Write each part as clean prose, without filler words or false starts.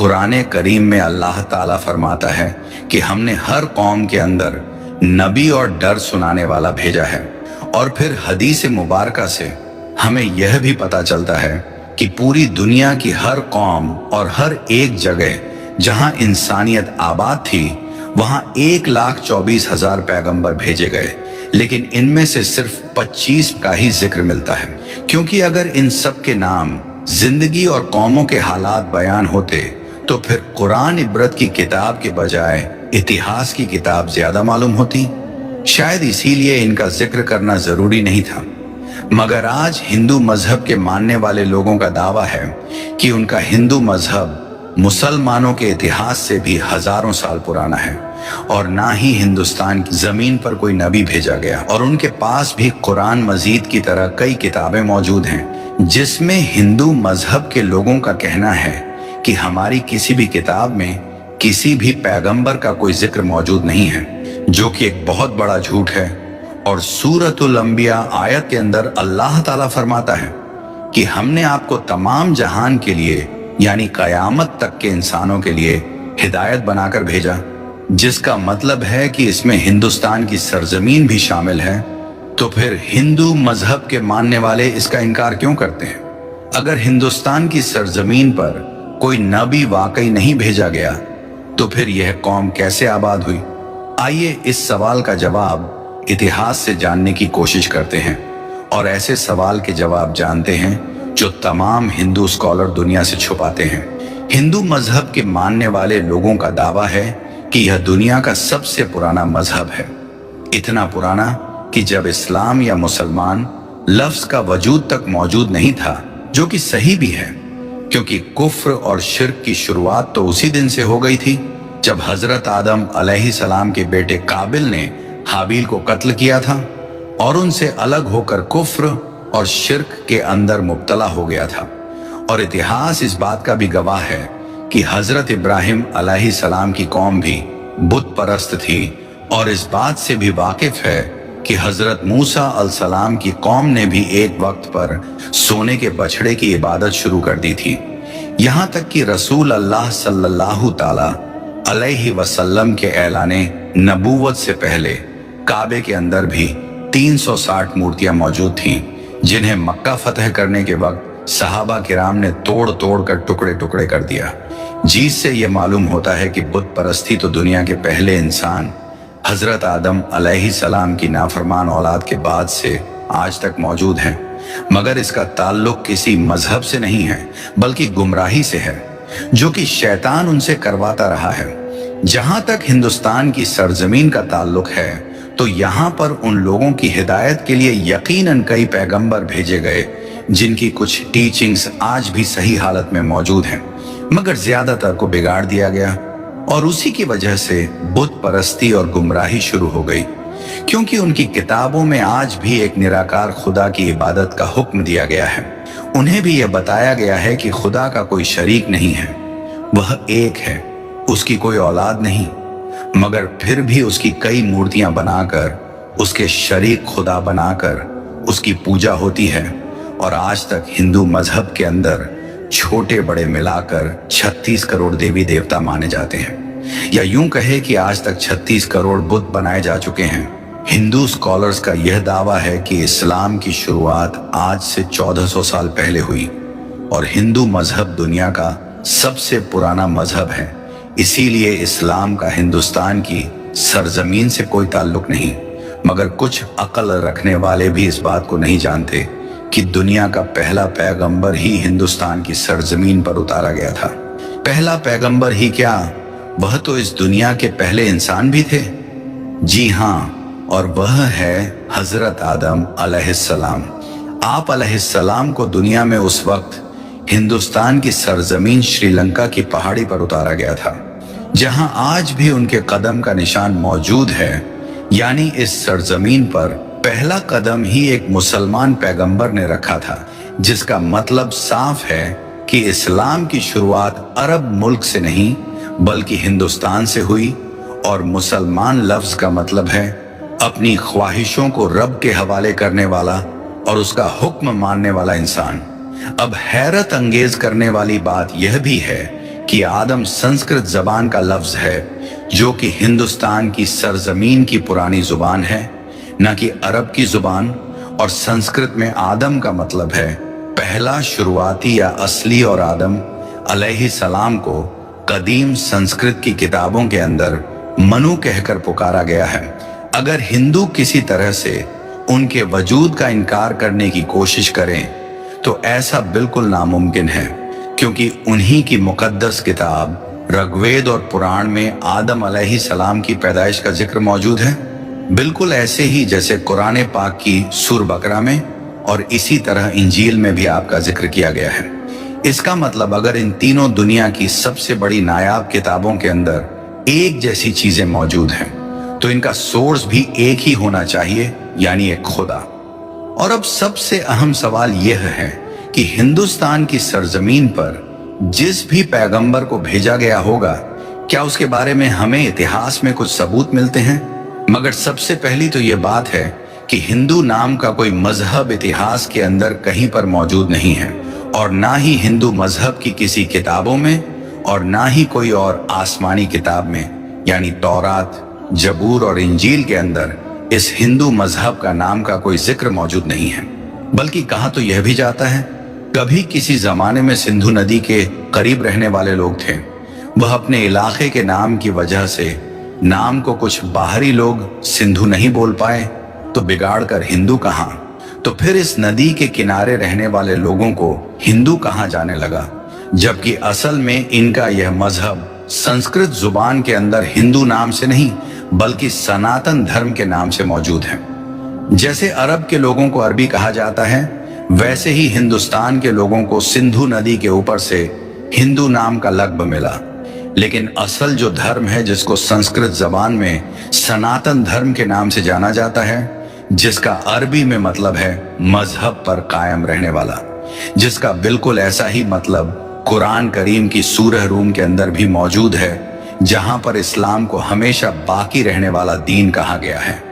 कुरान करीम में अल्लाह ताला फरमाता है कि हमने हर कौम के अंदर नबी और डर सुनाने वाला भेजा है। और फिर हदीस मुबारका से हमें यह भी पता चलता है कि पूरी दुनिया की हर कौम और हर एक जगह जहां इंसानियत आबाद थी वहां 1,24,000 पैगंबर भेजे गए, लेकिन इनमें से सिर्फ 25 का ही जिक्र मिलता है। क्योंकि अगर इन सब के नाम, जिंदगी और कौमों के हालात बयान होते तो फिर कुरान इबरत की किताब के बजाय इतिहास की किताब ज्यादा मालूम होती। शायद इसीलिए इनका जिक्र करना जरूरी नहीं था। मगर आज हिंदू मजहब के मानने वाले लोगों का दावा है कि उनका हिंदू मजहब मुसलमानों के इतिहास से भी हजारों साल पुराना है और ना ही हिंदुस्तान की जमीन पर कोई नबी भेजा गया। और उनके पास भी कुरान मजीद की तरह कई किताबें मौजूद हैं जिसमें हिंदू मजहब के लोगों का कहना है कि हमारी किसी भी किताब में किसी भी पैगंबर का कोई जिक्र मौजूद नहीं है, जो कि एक बहुत बड़ा झूठ है। और सूरतुल अंबिया आयत के अंदर अल्लाह ताला फरमाता है कि हमने आपको तमाम जहान के लिए यानी कयामत तक के इंसानों के लिए हिदायत बनाकर भेजा, जिसका मतलब है कि इसमें हिंदुस्तान की सरजमीन भी शामिल है। तो फिर हिंदू मजहब के मानने वाले इसका इनकार क्यों करते हैं? अगर हिंदुस्तान की सरजमीन पर कोई नबी वाकई नहीं भेजा गया तो फिर यह कौम कैसे आबाद हुई? आइए इस सवाल का जवाब इतिहास से जानने की कोशिश करते हैं और ऐसे सवाल के जवाब जानते हैं जो तमाम हिंदू स्कॉलर दुनिया से छुपाते हैं। हिंदू मजहब के मानने वाले लोगों का दावा है कि यह दुनिया का सबसे पुराना मजहब है। इतना पुराना कि जब इस्लाम या मुसलमान लफ्ज का वजूद तक मौजूद नहीं था, जो कि सही भी है क्योंकि कुफ्र और शिर्क की शुरुआत तो उसी दिन से हो गई थी जब हजरत आदम अलैहिस्सलाम के बेटे काबिल ने हाबिल को कत्ल किया था और उनसे अलग होकर कुफ्र और शिर्क के अंदर मुब्तला हो गया था। और इतिहास इस बात का भी गवाह है कि हजरत इब्राहिम अलैहिस्सलाम की कौम भी बुत परस्त थी और इस बात से भी वाकिफ है कि हजरत मूसा अलैहिस्सलाम की कौम ने भी एक वक्त पर सोने के बछड़े की इबादत शुरू कर दी थी। यहाँ तक कि रसूल अल्लाह सल्लल्लाहु ताला अलैहि वसल्लम के ऐलाने नबूवत से पहले काबे के अंदर भी 360 मूर्तियां मौजूद थीं, जिन्हें मक्का फतह करने के वक्त सहाबा किराम ने तोड़ तोड़ कर टुकड़े टुकड़े कर दिया। जिससे यह मालूम होता है कि बुत परस्ती तो दुनिया के पहले इंसान हजरत आदम अलैहिस्सलाम की नाफरमान औलाद के बाद से आज तक मौजूद है। मगर इसका ताल्लुक किसी मजहब से नहीं है बल्कि गुमराही से है, जो कि शैतान उनसे करवाता रहा है। जहां तक हिंदुस्तान की सरजमीन का ताल्लुक है तो यहाँ पर उन लोगों की हिदायत के लिए यकीनन कई पैगंबर भेजे गए जिनकी कुछ टीचिंग्स आज भी सही हालत में मौजूद हैं, मगर ज्यादातर को बिगाड़ दिया गया और उसी की वजह से बुत परस्ती और गुमराही शुरू हो गई। क्योंकि उनकी किताबों में आज भी एक निराकार खुदा की इबादत का हुक्म दिया गया है। उन्हें भी यह बताया गया है कि खुदा का कोई शरीक नहीं है, वह एक है, उसकी कोई औलाद नहीं, मगर फिर भी उसकी कई मूर्तियां बनाकर उसके शरीक खुदा बनाकर उसकी पूजा होती है। और आज तक हिंदू मजहब के अंदर छोटे बड़े मिलाकर 36 करोड़ देवी देवता माने जाते हैं, या यूं कहे कि आज तक 36 करोड़ बुत बनाए जा चुके हैं। हिंदू स्कॉलर्स का यह दावा है कि इस्लाम की शुरुआत आज से 1400 साल पहले हुई और हिंदू मजहब दुनिया का सबसे पुराना मजहब है। इसीलिए इस्लाम का हिंदुस्तान की सरजमीन से कोई ताल्लुक नहीं। मगर कुछ अकल रखने वाले भी इस बात को नहीं जानते कि दुनिया का पहला पैगंबर ही हिंदुस्तान की सरजमीन पर उतारा गया था। पहला पैगंबर ही क्या, वह तो इस दुनिया के पहले इंसान भी थे। जी हाँ, और वह है हजरत आदम अलैहिस्सलाम। आप अलैहिस्सलाम को दुनिया में उस वक्त हिंदुस्तान की सरजमीन श्रीलंका की पहाड़ी पर उतारा गया था, जहां आज भी उनके कदम का निशान मौजूद है। यानी इस सरजमीन पर पहला कदम ही एक मुसलमान पैगंबर ने रखा था, जिसका मतलब साफ है कि इस्लाम की शुरुआत अरब मुल्क से नहीं बल्कि हिंदुस्तान से हुई। और मुसलमान लफ्ज का मतलब है अपनी ख्वाहिशों को रब के हवाले करने वाला और उसका हुक्म मानने वाला इंसान। अब हैरत अंगेज करने वाली बात यह भी है कि आदम संस्कृत जबान का लफ्ज है जो कि हिंदुस्तान की सरजमीन की पुरानी जुबान है, न कि अरब की जुबान। और संस्कृत में आदम का मतलब है पहला, शुरुआती या असली, और आदम अलैहिस्सलाम को कदीम संस्कृत की किताबों के अंदर मनु कहकर पुकारा गया है। अगर हिंदू किसी तरह से उनके वजूद का इनकार करने की कोशिश करें तो ऐसा बिल्कुल नामुमकिन है, क्योंकि उन्हीं की मुकद्दस किताब ऋग्वेद और पुराण में आदम अलैहिस्सलाम की पैदाइश का जिक्र मौजूद है, बिल्कुल ऐसे ही जैसे कुरान पाक की सूर बकरा में और इसी तरह इंजील में भी आपका जिक्र किया गया है। इसका मतलब अगर इन तीनों दुनिया की सबसे बड़ी नायाब किताबों के अंदर एक जैसी चीजें मौजूद हैं, तो इनका सोर्स भी एक ही होना चाहिए, यानी एक खुदा। और अब सबसे अहम सवाल यह है कि हिंदुस्तान की सरजमीन पर जिस भी पैगंबर को भेजा गया होगा, क्या उसके बारे में हमें इतिहास में कुछ सबूत मिलते हैं? मगर सबसे पहली तो यह बात है कि हिंदू नाम का कोई मजहब इतिहास के अंदर कहीं पर मौजूद नहीं है, और ना ही हिंदू मजहब की किसी किताबों में, और ना ही कोई और आसमानी किताब में, यानी तौरात, जबूर और इंजील के अंदर इस हिंदू मजहब का नाम का कोई जिक्र मौजूद नहीं है। बल्कि कहा तो यह भी जाता है, कभी किसी जमाने में सिंधु नदी के करीब रहने वाले लोग थे, वह अपने इलाके के नाम की वजह से नाम को कुछ बाहरी लोग सिंधु नहीं बोल पाए तो बिगाड़ कर हिंदू कहा, तो फिर इस नदी के किनारे रहने वाले लोगों को हिंदू कहा जाने लगा, जबकि असल में इनका यह मजहब संस्कृत जुबान के अंदर हिंदू नाम से नहीं बल्कि सनातन धर्म के नाम से मौजूद है। जैसे अरब के लोगों को अरबी कहा जाता है, वैसे ही हिंदुस्तान के लोगों को सिंधु नदी के ऊपर से हिंदू नाम का लक़्ब मिला। लेकिन असल जो धर्म है, जिसको संस्कृत जबान में सनातन धर्म के नाम से जाना जाता है, जिसका अरबी में मतलब है मजहब पर कायम रहने वाला, जिसका बिल्कुल ऐसा ही मतलब कुरान करीम की सूरह रूम के अंदर भी मौजूद है, जहां पर इस्लाम को हमेशा बाकी रहने वाला दीन कहा गया है।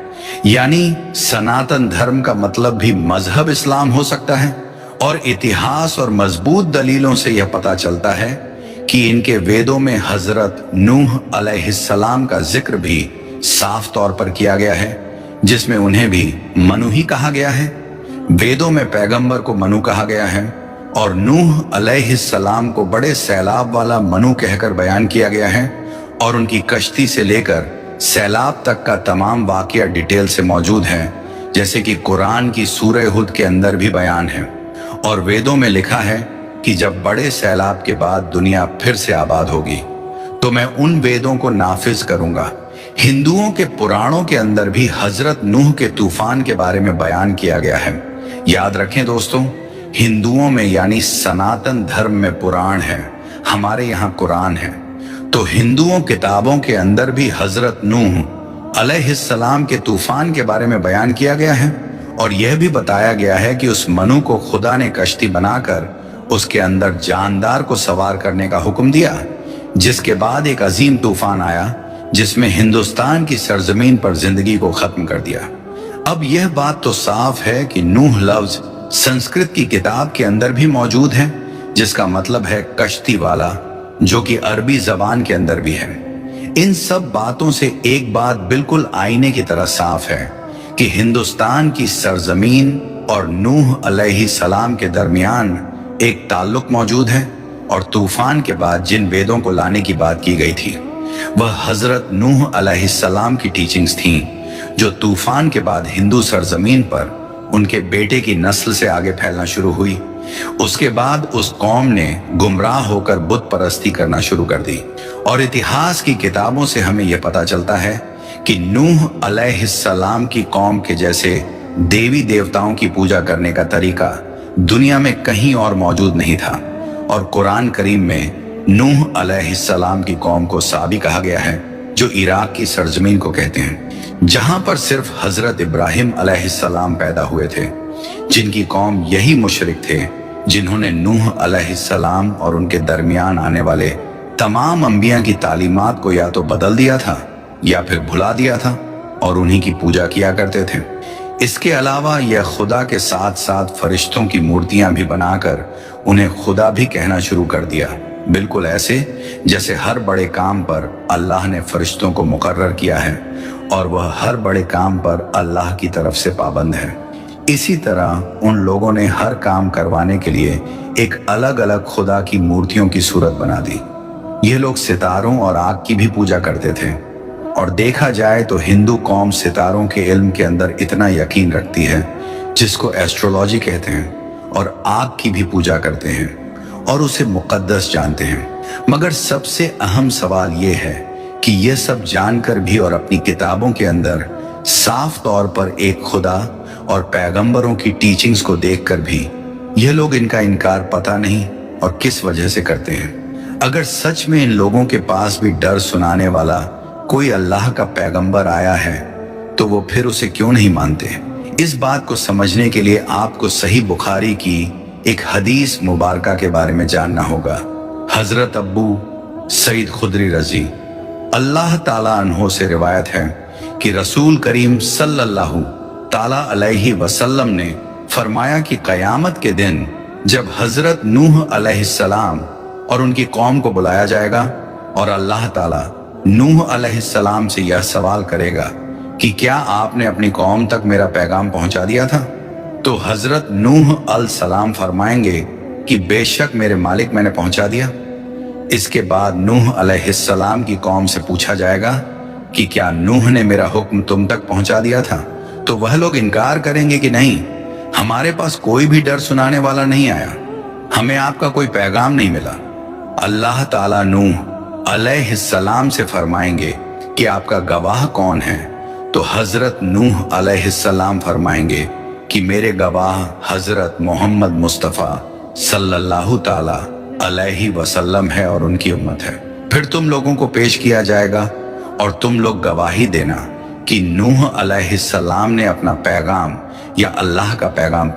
यानी सनातन धर्म का मतलब भी मजहब इस्लाम हो सकता है। और इतिहास और मजबूत दलीलों से यह पता चलता है कि इनके वेदों में हजरत नूह अलैहिस्सलाम का जिक्र भी साफ तौर पर किया गया है, जिसमें उन्हें भी मनु ही कहा गया है। वेदों में पैगंबर को मनु कहा गया है और नूह अलैहिस्सलाम को बड़े सैलाब वाला मनु कहकर बयान किया गया है, और उनकी कश्ती से लेकर सैलाब तक का तमाम वाकया डिटेल से मौजूद है, जैसे कि कुरान की सूरह हुद के अंदर भी बयान है। और वेदों में लिखा है कि जब बड़े सैलाब के बाद दुनिया फिर से आबाद होगी तो मैं उन वेदों को नाफिज करूंगा। हिंदुओं के पुराणों के अंदर भी हजरत नूह के तूफान के बारे में बयान किया गया है। याद रखें दोस्तों, हिंदुओं में यानी सनातन धर्म में पुराण है, हमारे यहाँ कुरान है। तो हिंदुओं किताबों के अंदर भी हजरत नूह अलैहिस्सलाम के तूफान के बारे में बयान किया गया है, और यह भी बताया गया है कि उस मनु को खुदा ने कश्ती बनाकर उसके अंदर जानदार को सवार करने का हुक्म दिया, जिसके बाद एक अजीम तूफान आया जिसमें हिंदुस्तान की सरजमीन पर जिंदगी को खत्म कर दिया। अब यह बात तो साफ है कि नूह लफ्ज संस्कृत की किताब के अंदर भी मौजूद है, जिसका मतलब है कश्ती वाला, जो कि अरबी जबान के अंदर भी है। इन सब बातों से एक बात बिल्कुल आईने की तरह साफ है कि हिंदुस्तान की सरजमीन और नूह अलैहिस्सलाम के दरमियान एक ताल्लुक मौजूद है, और तूफान के बाद जिन वेदों को लाने की बात की गई थी वह हजरत नूह अलैहिस्सलाम की टीचिंग्स थीं, जो तूफान के बाद हिंदू सरजमीन पर उनके बेटे की नस्ल से आगे फैलना शुरू हुई। उसके बाद उस कौम ने गुमराह होकर बुत परस्ती करना शुरू कर दी, और इतिहास की किताबों से हमें यह पता चलता है कि नूह अलैहिस्सलाम की कौम के जैसे देवी देवताओं की पूजा करने का तरीका दुनिया में कहीं और मौजूद नहीं था। और कुरान करीम में नूह अलैहिस्सलाम की कौम को साबी कहा गया है, जो इराक की सरजमीन को कहते हैं, जहां पर सिर्फ हजरत इब्राहिम अलैहिस्सलाम पैदा हुए थे, जिनकी कौम यही मुशरिक थे जिन्होंने नूह अलैहिस्सलाम और उनके दरमियान आने वाले तमाम अंबिया की तालीमात को या तो बदल दिया था या फिर भुला दिया था और उन्हीं की पूजा किया करते थे। इसके अलावा यह खुदा के साथ साथ फरिश्तों की मूर्तियां भी बनाकर उन्हें खुदा भी कहना शुरू कर दिया। बिल्कुल ऐसे जैसे हर बड़े काम पर अल्लाह ने फरिश्तों को मुकर्रर किया है और वह हर बड़े काम पर अल्लाह की तरफ से पाबंद है। इसी तरह उन लोगों ने हर काम करवाने के लिए एक अलग अलग खुदा की मूर्तियों की सूरत बना दी। ये लोग सितारों और आग की भी पूजा करते थे। और देखा जाए तो हिंदू कौम सितारों के इल्म के अंदर इतना यकीन रखती है, जिसको एस्ट्रोलॉजी कहते हैं, और आग की भी पूजा करते हैं और उसे मुकद्दस जानते हैं। मगर सबसे अहम सवाल ये है कि ये सब जानकर भी और अपनी किताबों के अंदर साफ तौर पर एक खुदा और पैगंबरों की टीचिंग्स को देखकर भी ये लोग इनका इनकार पता नहीं और किस वजह से करते हैं। अगर सच में इन लोगों के पास भी डर सुनाने वाला कोई अल्लाह का पैगंबर आया है तो वो फिर उसे क्यों नहीं मानते? इस बात को समझने के लिए आपको सही बुखारी की एक हदीस मुबारका के बारे में जानना होगा। हजरत अब्बू सईद खुदरी रजी अल्लाह ताला अन्हो से रिवायत है कि रसूल करीम सल्लल्लाहु ताला अलैहि वसल्लम ने फरमाया कि कयामत के दिन जब हजरत नूह अलैहिस्सलाम और उनकी कौम को बुलाया जाएगा और अल्लाह ताला नूह अलैहिस्सलाम से यह सवाल करेगा कि क्या आपने अपनी कौम तक मेरा पैगाम पहुंचा दिया था, तो हजरत नूह अलैहिस्सलाम फरमाएंगे कि बेशक मेरे मालिक मैंने पहुंचा दिया। इसके बाद नूह अलैहिस्सलाम की कौम से पूछा जाएगा कि क्या नूह ने मेरा हुक्म तुम तक पहुंचा दिया था, तो वह लोग इनकार करेंगे कि नहीं, हमारे पास कोई भी डर सुनाने वाला नहीं आया, हमें आपका कोई पैगाम नहीं मिला। अल्लाह ताला नूह अलैहिस्सलाम से फरमाएंगे कि आपका गवाह कौन है, तो हजरत नूह अलैहिस्सलाम फरमाएंगे कि मेरे गवाह हजरत मोहम्मद मुस्तफ़ा सल्लल्लाहु ताला अलैहि वसल्लम है और उनकी उम्मत है। फिर तुम लोगों को पेश किया जाएगा और तुम लोग गवाही देना कि नूह अलैहिस्सलाम ने अपना पैगाम या अल्लाह का पैगाम